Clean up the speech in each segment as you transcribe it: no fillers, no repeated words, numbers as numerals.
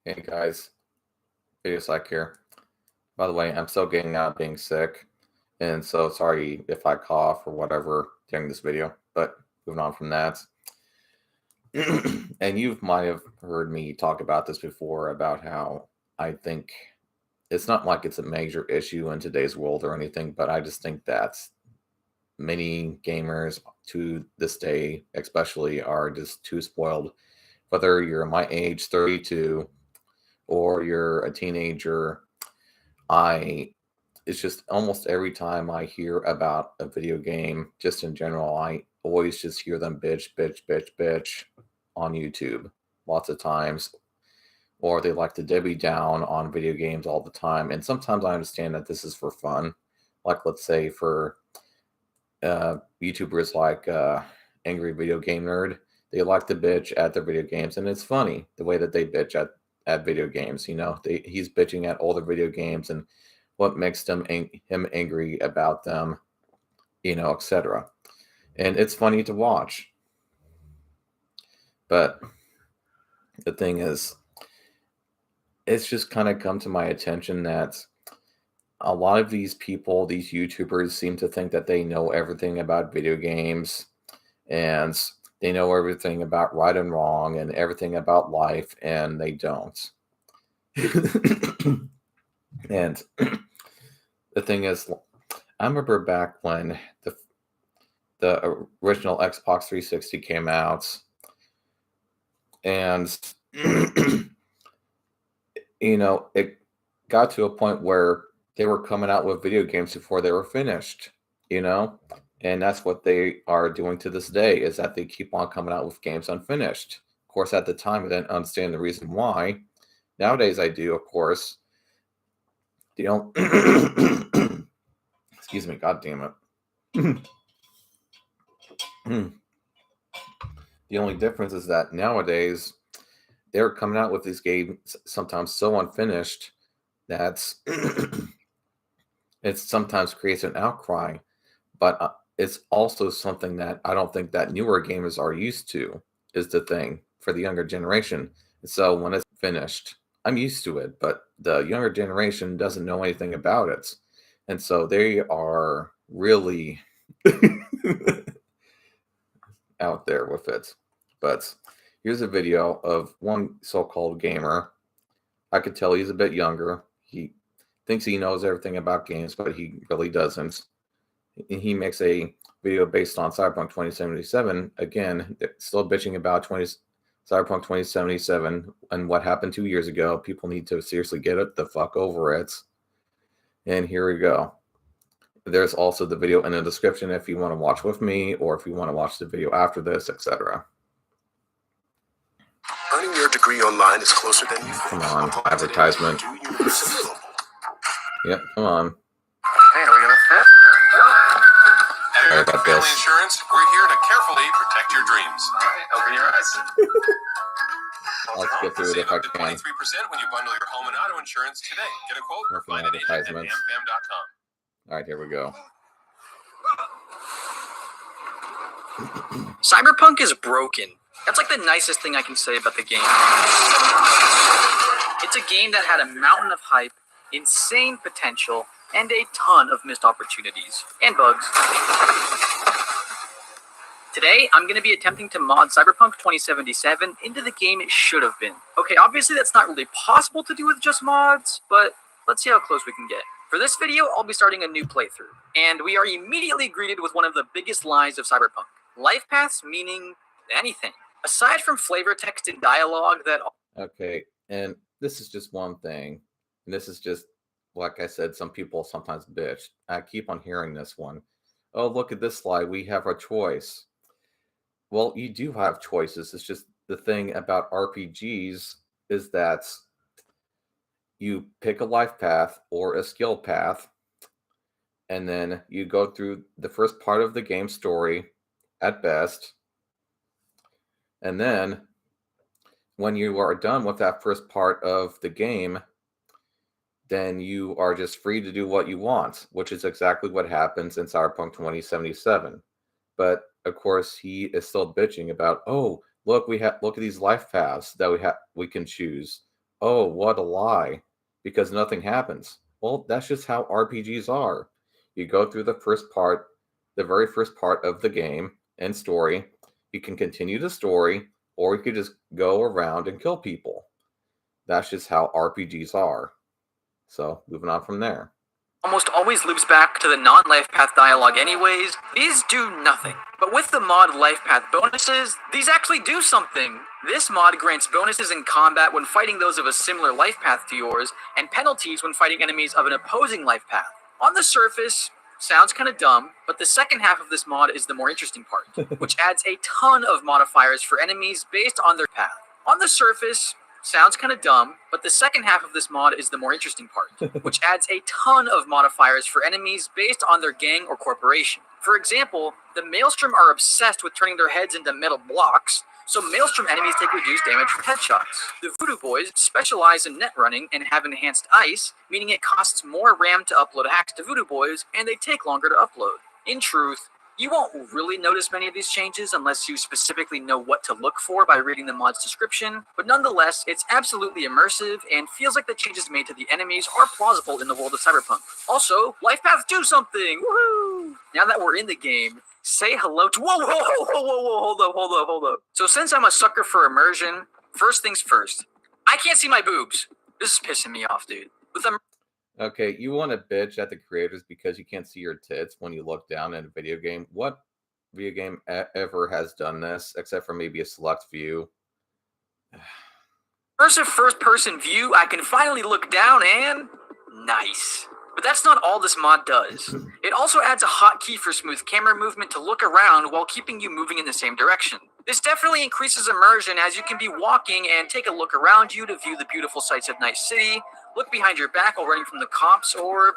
Hey guys, Videocyc here. By the way, I'm still getting out of being sick, and so sorry if I cough or whatever during this video, but moving on from that. And you might have heard me talk about this before about how I think it's not like it's a major issue in today's world or anything, but I just think that many gamers to this day, especially, are just too spoiled. Whether you're my age, 32, or you're a teenager, I it's just almost every time I hear about a video game, just in general, I always just hear them bitch, bitch, bitch, bitch on YouTube lots of times, or they like to Debbie down on video games all the time. And sometimes I understand that this is for fun, like let's say for YouTubers like Angry Video Game Nerd, they like to bitch at their video games, and it's funny the way that they bitch at video games. He's bitching at older video games and what makes him angry about them, etc. And it's funny to watch. But the thing is, it's just kind of come to my attention that a lot of these people, these YouTubers, seem to think that they know everything about video games and they know everything about right and wrong and everything about life, and they don't. And the thing is, I remember back when the original Xbox 360 came out, and it got to a point where they were coming out with video games before they were finished, and that's what they are doing to this day, is that they keep on coming out with games unfinished. Of course, at the time, I didn't understand the reason why. Nowadays, I do, of course. Excuse me, god damn it. The only difference is that nowadays they're coming out with these games sometimes so unfinished that it sometimes creates an outcry, but it's also something that I don't think that newer gamers are used to, is the thing for the younger generation. So when it's finished, I'm used to it, but the younger generation doesn't know anything about it. And so they are really out there with it. But here's a video of one so-called gamer. I could tell he's a bit younger. He thinks he knows everything about games, but he really doesn't. He makes a video based on Cyberpunk 2077. Again, still bitching about Cyberpunk 2077 and what happened 2 years ago. People need to seriously get it the fuck over it. And here we go. There's also the video in the description if you want to watch with me or if you want to watch the video after this, etc. Earning your degree online is closer than you think. Come on, advertisement. Yep, come on. Hey, are we gonna fit? Sorry about Family this. Insurance, we're here to carefully protect your dreams. All right, open your eyes. Let's get through it Save if I up to can. 23% when you bundle your home and auto insurance today. Get a quote or find an agent at Advertisements. amfam.com. All right, here we go. Cyberpunk is broken. That's like the nicest thing I can say about the game. It's a game that had a mountain of hype, insane potential, and a ton of missed opportunities and bugs. Today, I'm going to be attempting to mod Cyberpunk 2077 into the game it should have been. Okay, obviously that's not really possible to do with just mods, but let's see how close we can get. For this video, I'll be starting a new playthrough, and we are immediately greeted with one of the biggest lies of Cyberpunk. Life paths meaning anything. Aside from flavor text and dialogue that... Okay, and this is just one thing. And this is just, like I said, some people sometimes bitch. I keep on hearing this one. Oh, look at this slide. We have our choice. Well, you do have choices. It's just the thing about RPGs is that you pick a life path or a skill path, and then you go through the first part of the game story at best. And then when you are done with that first part of the game, then you are just free to do what you want, which is exactly what happens in Cyberpunk 2077. But of course, he is still bitching about, oh, look at these life paths that we can choose. oh, what a lie, because nothing happens. Well, that's just how RPGs are. You go through the first part, the very first part of the game and story. You can continue the story, or you could just go around and kill people. That's just how RPGs are. So, moving on from there. Almost always loops back to the non-life path dialogue anyways. These do nothing. But with the mod life path bonuses, these actually do something. This mod grants bonuses in combat when fighting those of a similar life path to yours, and penalties when fighting enemies of an opposing life path. On the surface, sounds kind of dumb, but the second half of this mod is the more interesting part, which adds a ton of modifiers for enemies based on their path. On the surface, sounds kind of dumb, but the second half of this mod is the more interesting part, which adds a ton of modifiers for enemies based on their gang or corporation. For example, the Maelstrom are obsessed with turning their heads into metal blocks, so Maelstrom enemies take reduced damage from headshots. The Voodoo Boys specialize in net running and have enhanced ice, meaning it costs more RAM to upload hacks to Voodoo Boys, and they take longer to upload. In truth, you won't really notice many of these changes unless you specifically know what to look for by reading the mod's description, but nonetheless, it's absolutely immersive and feels like the changes made to the enemies are plausible in the world of Cyberpunk. Also, life paths do something! Woohoo! Now that we're in the game, say hello to— whoa, hold up. So since I'm a sucker for immersion, first things first, I can't see my boobs. This is pissing me off, dude. With Okay, you want to bitch at the creators because you can't see your tits when you look down in a video game. What video game ever has done this, except for maybe a select few? immersive first-person view, I can finally look down and— nice. But that's not all this mod does. It also adds a hotkey for smooth camera movement to look around while keeping you moving in the same direction. This definitely increases immersion as you can be walking and take a look around you to view the beautiful sights of Night City, look behind your back while running from the cops, or—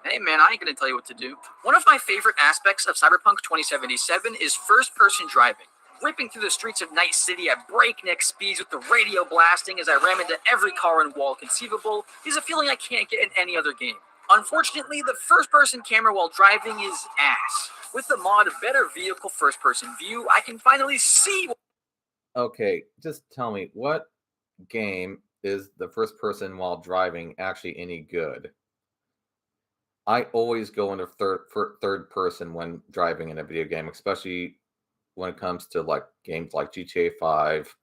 hey man, I ain't gonna tell you what to do. One of my favorite aspects of Cyberpunk 2077 is first-person driving. Ripping through the streets of Night City at breakneck speeds with the radio blasting as I ram into every car and wall conceivable is a feeling I can't get in any other game. Unfortunately, the first-person camera while driving is ass. With the mod Better Vehicle First-Person View, I can finally see— Okay, just tell me, what game is the first person while driving actually any good? I always go into third person when driving in a video game, especially when it comes to like games like GTA 5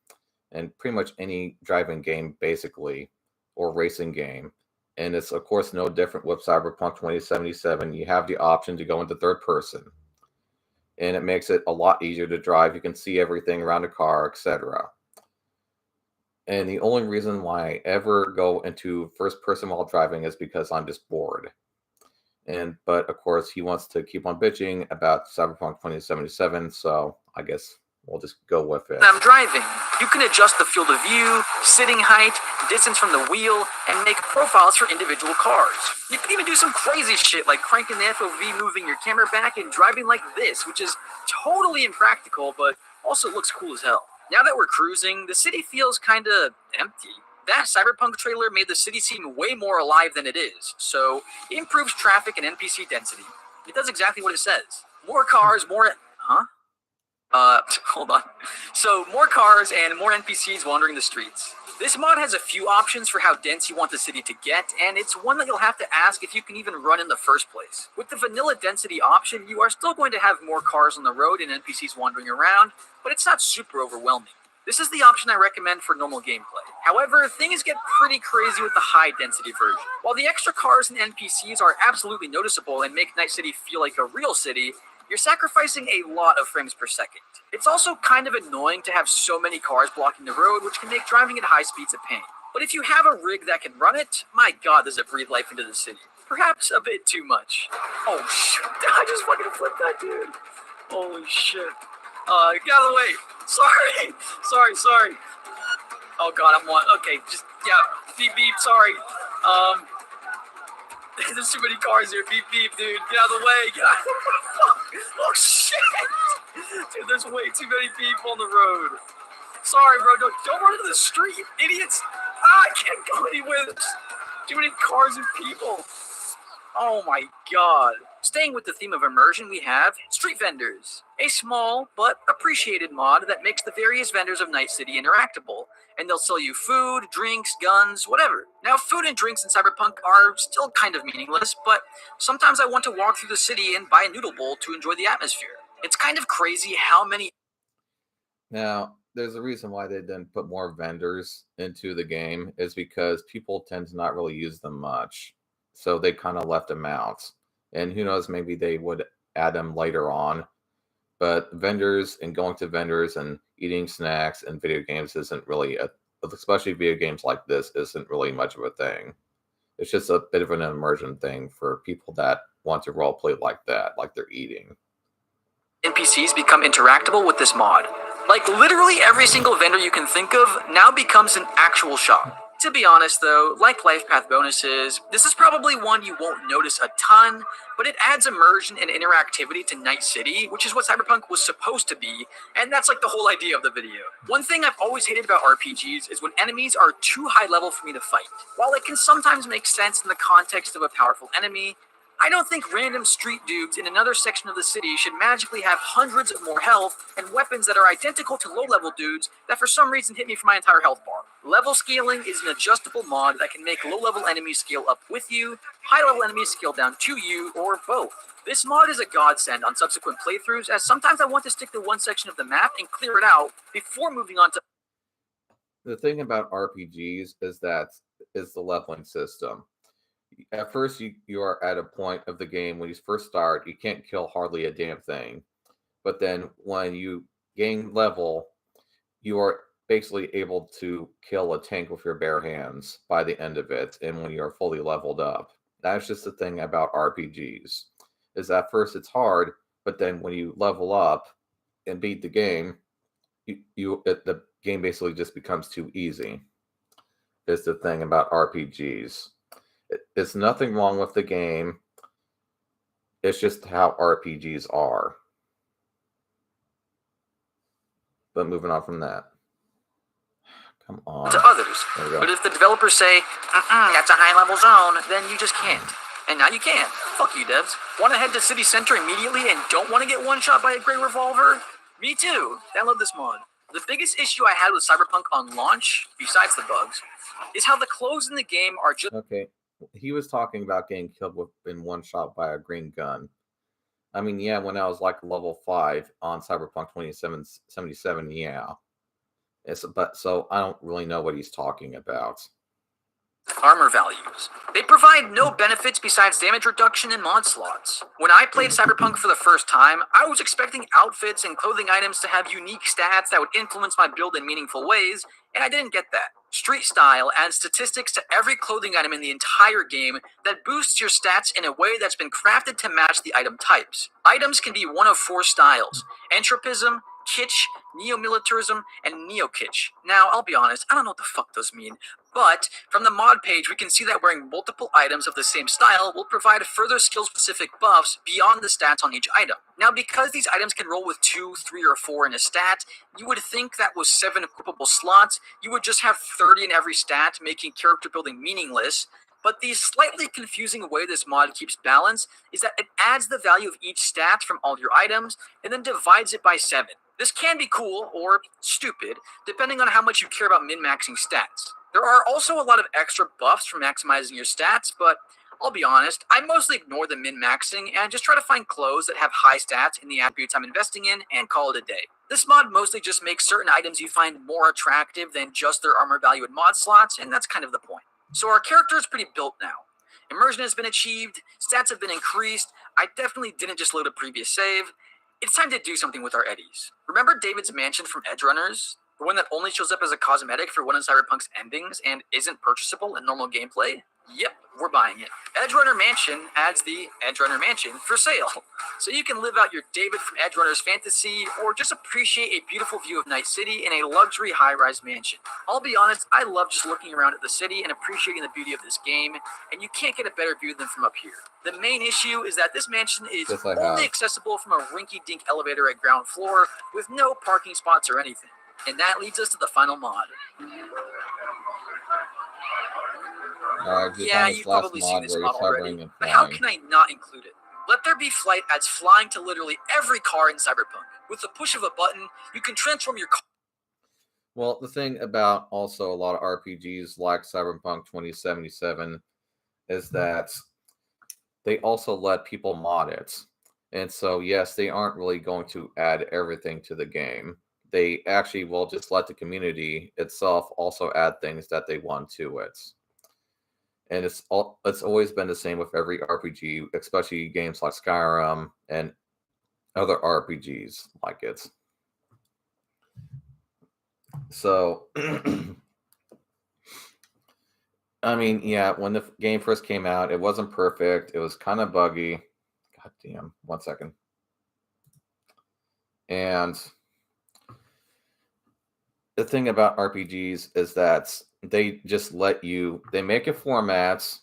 and pretty much any driving game basically, or racing game. And it's of course no different with Cyberpunk 2077. You have the option to go into third person, and it makes it a lot easier to drive. You can see everything around the car, etc. And the only reason why I ever go into first person while driving is because I'm just bored. But of course, he wants to keep on bitching about Cyberpunk 2077, so I guess we'll just go with it. I'm driving. You can adjust the field of view, sitting height, distance from the wheel, and make profiles for individual cars. You can even do some crazy shit like cranking the FOV, moving your camera back, and driving like this, which is totally impractical, but also looks cool as hell. Now that we're cruising, the city feels kinda empty. That Cyberpunk trailer made the city seem way more alive than it is, so it improves traffic and NPC density. It does exactly what it says. More cars, more— hold on. So, more cars and more NPCs wandering the streets. This mod has a few options for how dense you want the city to get, and it's one that you'll have to ask if you can even run in the first place. With the vanilla density option, you are still going to have more cars on the road and NPCs wandering around, but it's not super overwhelming. This is the option I recommend for normal gameplay. However, things get pretty crazy with the high-density version. While the extra cars and NPCs are absolutely noticeable and make Night City feel like a real city, you're sacrificing a lot of frames per second. It's also kind of annoying to have so many cars blocking the road, which can make driving at high speeds a pain. But if you have a rig that can run it, my god, does it breathe life into the city. Perhaps a bit too much. Oh shit, I just fucking flipped that dude. Holy shit. Get out of the way. Sorry. Oh god, I'm one. Okay, just, yeah, beep beep, sorry. There's too many cars here. Beep beep, dude. Get out of the way. Get out of the way. Oh shit. Dude, there's way too many people on the road. Sorry, bro. Don't run into the street, idiots. I can't go anywhere. There's too many cars and people. Oh my god. Staying with the theme of immersion, we have Street Vendors, a small but appreciated mod that makes the various vendors of Night City interactable, and they'll sell you food, drinks, guns, whatever. Now, food and drinks in Cyberpunk are still kind of meaningless, but sometimes I want to walk through the city and buy a noodle bowl to enjoy the atmosphere. It's kind of crazy how many... Now, there's a reason why they didn't put more vendors into the game, is because people tend to not really use them much. So they kind of left them out. And who knows, maybe they would add them later on. But vendors and going to vendors and eating snacks and video games isn't really, especially video games like this, isn't really much of a thing. It's just a bit of an immersion thing for people that want to roleplay like that, like they're eating. NPCs become interactable with this mod. Like, literally every single vendor you can think of now becomes an actual shop. To be honest though, like life path bonuses, this is probably one you won't notice a ton, but it adds immersion and interactivity to Night City, which is what Cyberpunk was supposed to be, and that's like the whole idea of the video. One thing I've always hated about RPGs is when enemies are too high level for me to fight. While it can sometimes make sense in the context of a powerful enemy, I don't think random street dudes in another section of the city should magically have hundreds of more health and weapons that are identical to low-level dudes that for some reason hit me for my entire health bar. Level scaling is an adjustable mod that can make low-level enemies scale up with you, high-level enemies scale down to you, or both. This mod is a godsend on subsequent playthroughs, as sometimes I want to stick to one section of the map and clear it out before moving on to... The thing about RPGs is the leveling system. At first, you are at a point of the game when you first start, you can't kill hardly a damn thing. But then when you gain level, you are basically able to kill a tank with your bare hands by the end of it, and when you're fully leveled up. That's just the thing about RPGs, is at first it's hard, but then when you level up and beat the game, the game basically just becomes too easy. Is the thing about RPGs. It's nothing wrong with the game. It's just how RPGs are. But moving on from that. Come on. To others. But if the developers say, that's a high-level zone, then you just can't. And now you can. Fuck you, devs. Want to head to City Center immediately and don't want to get one-shot by a gray revolver? Me too. Download this mod. The biggest issue I had with Cyberpunk on launch, besides the bugs, is how the clothes in the game are just... Okay. He was talking about getting killed in one shot by a green gun. I mean, yeah, when I was like level 5 on Cyberpunk 2077, yeah. But so I don't really know what he's talking about. Armor values. They provide no benefits besides damage reduction and mod slots. When I played Cyberpunk for the first time, I was expecting outfits and clothing items to have unique stats that would influence my build in meaningful ways, and I didn't get that. Street Style adds statistics to every clothing item in the entire game that boosts your stats in a way that's been crafted to match the item types. Items can be one of 4 styles: Entropism, Kitsch, Neo-Militarism, and Neo-Kitsch. Now, I'll be honest, I don't know what the fuck those mean, but from the mod page we can see that wearing multiple items of the same style will provide further skill-specific buffs beyond the stats on each item. Now, because these items can roll with 2, 3, or 4 in a stat, you would think that with 7 equipable slots, you would just have 30 in every stat, making character building meaningless. But the slightly confusing way this mod keeps balance is that it adds the value of each stat from all your items and then divides it by 7. This can be cool or stupid, depending on how much you care about min-maxing stats. There are also a lot of extra buffs for maximizing your stats, but I'll be honest, I mostly ignore the min-maxing and just try to find clothes that have high stats in the attributes I'm investing in and call it a day. This mod mostly just makes certain items you find more attractive than just their armor value in mod slots, and that's kind of the point. So our character is pretty built now. Immersion has been achieved, stats have been increased, I definitely didn't just load a previous save. It's time to do something with our eddies. Remember David's mansion from Edgerunners? The one that only shows up as a cosmetic for one of Cyberpunk's endings and isn't purchasable in normal gameplay? Yep, we're buying it. Edgerunner Mansion adds the Edgerunner Mansion for sale. So you can live out your David from Edgerunners fantasy or just appreciate a beautiful view of Night City in a luxury high-rise mansion. I'll be honest, I love just looking around at the city and appreciating the beauty of this game, and you can't get a better view than from up here. The main issue is that this mansion is only accessible from a rinky-dink elevator at ground floor with no parking spots or anything. And that leads us to the final mod. Yeah, you've probably seen this mod already, but how can I not include it? Let There Be Flight adds flying to literally every car in Cyberpunk. With the push of a button, you can transform your car. Well, the thing about also a lot of RPGs like Cyberpunk 2077 is that they also let people mod it. And so, yes, they aren't really going to add everything to the game. They actually will just let the community itself also add things that they want to it. And it's always been the same with every RPG, especially games like Skyrim and other RPGs like it. So, I mean, yeah, when the game first came out, it wasn't perfect. It was kind of buggy. God damn, 1 second. And the thing about RPGs is that they just they make a format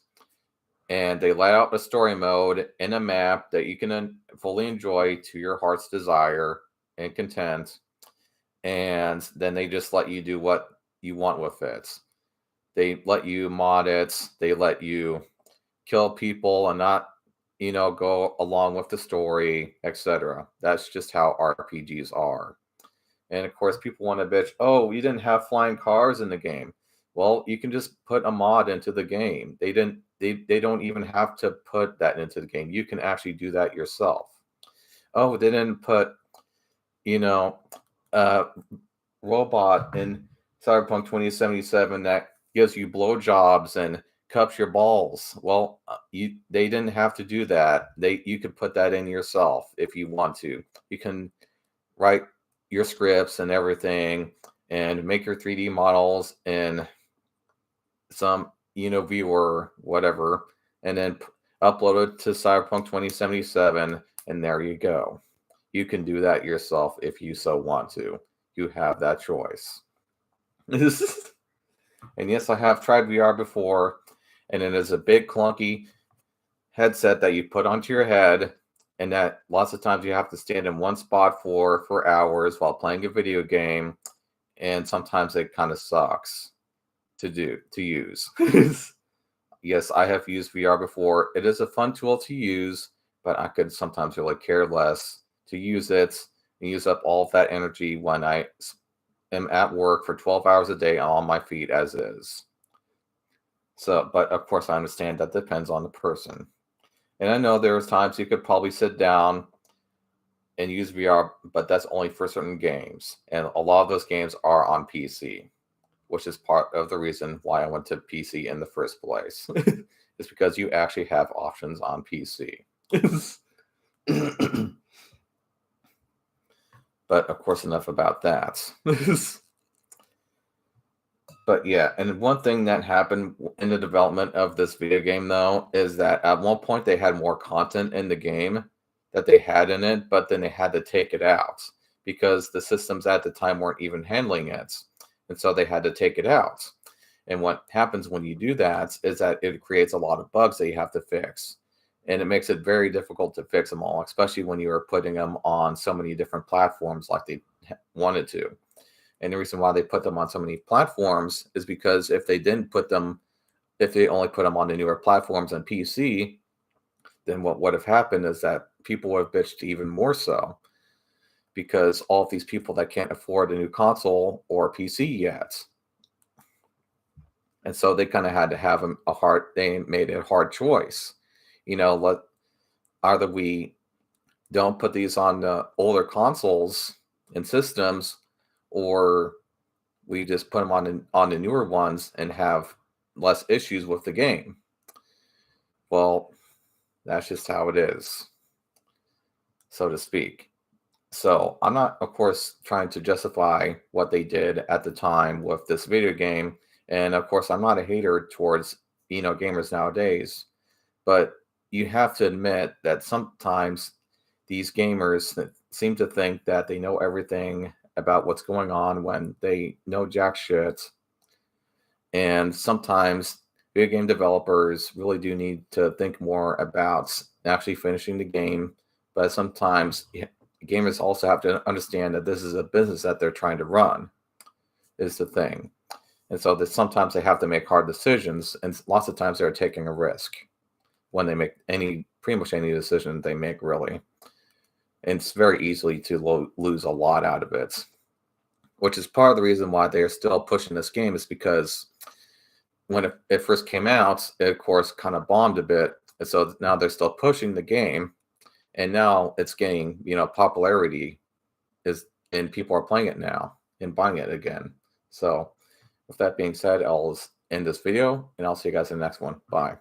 and they lay out a story mode in a map that you can fully enjoy to your heart's desire and content. And then they just let you do what you want with it. They let you mod it. They let you kill people and not, go along with the story, etc. That's just how RPGs are. And of course, people want to bitch, oh, you didn't have flying cars in the game. Well, you can just put a mod into the game. They don't even have to put that into the game. You can actually do that yourself. Oh, they didn't put, robot in Cyberpunk 2077 that gives you blowjobs and cups your balls. Well, they didn't have to do that. You could put that in yourself if you want to. You can write your scripts and everything and make your 3D models in some viewer, whatever, and then upload it to Cyberpunk 2077, and there you go. You can do that yourself if you so want to. You have that choice. And yes, I have tried VR before, and it is a big clunky headset that you put onto your head, and that lots of times you have to stand in one spot for hours while playing a video game, and sometimes it kind of sucks to use. Yes, I have used VR before. It is a fun tool to use, but I could sometimes really care less to use it and use up all of that energy when I am at work for 12 hours a day on my feet as is. So, but of course, I understand that depends on the person. And I know there's times you could probably sit down and use VR, but that's only for certain games. And a lot of those games are on PC, which is part of the reason why I went to PC in the first place. It's because you actually have options on PC. But of course, enough about that. But yeah, and one thing that happened in the development of this video game, though, is that at one point they had more content in the game that they had in it, but then they had to take it out because the systems at the time weren't even handling it. And so they had to take it out. And what happens when you do that is that it creates a lot of bugs that you have to fix. And it makes it very difficult to fix them all, especially when you are putting them on so many different platforms like they wanted to. And the reason why they put them on so many platforms is because if they only put them on the newer platforms and PC, then what would have happened is that people would have bitched even more so, because all of these people that can't afford a new console or PC yet. And so they kind of had to have they made a hard choice. Either we don't put these on the older consoles and systems, or we just put them on the newer ones and have less issues with the game. Well, that's just how it is, so to speak. So I'm not, of course, trying to justify what they did at the time with this video game. And of course, I'm not a hater towards, gamers nowadays. But you have to admit that sometimes these gamers seem to think that they know everything about what's going on when they know jack shit. And sometimes video game developers really do need to think more about actually finishing the game. But sometimes gamers also have to understand that this is a business that they're trying to run, is the thing. And so that sometimes they have to make hard decisions, and lots of times they're taking a risk when they make pretty much any decision they make, really. And it's very easily to lose a lot out of it. which is part of the reason why they are still pushing this game, is because when it first came out, it of course kind of bombed a bit. And so now they're still pushing the game, and now it's gaining, popularity, and people are playing it now and buying it again. So with that being said, I'll end this video, and I'll see you guys in the next one. Bye.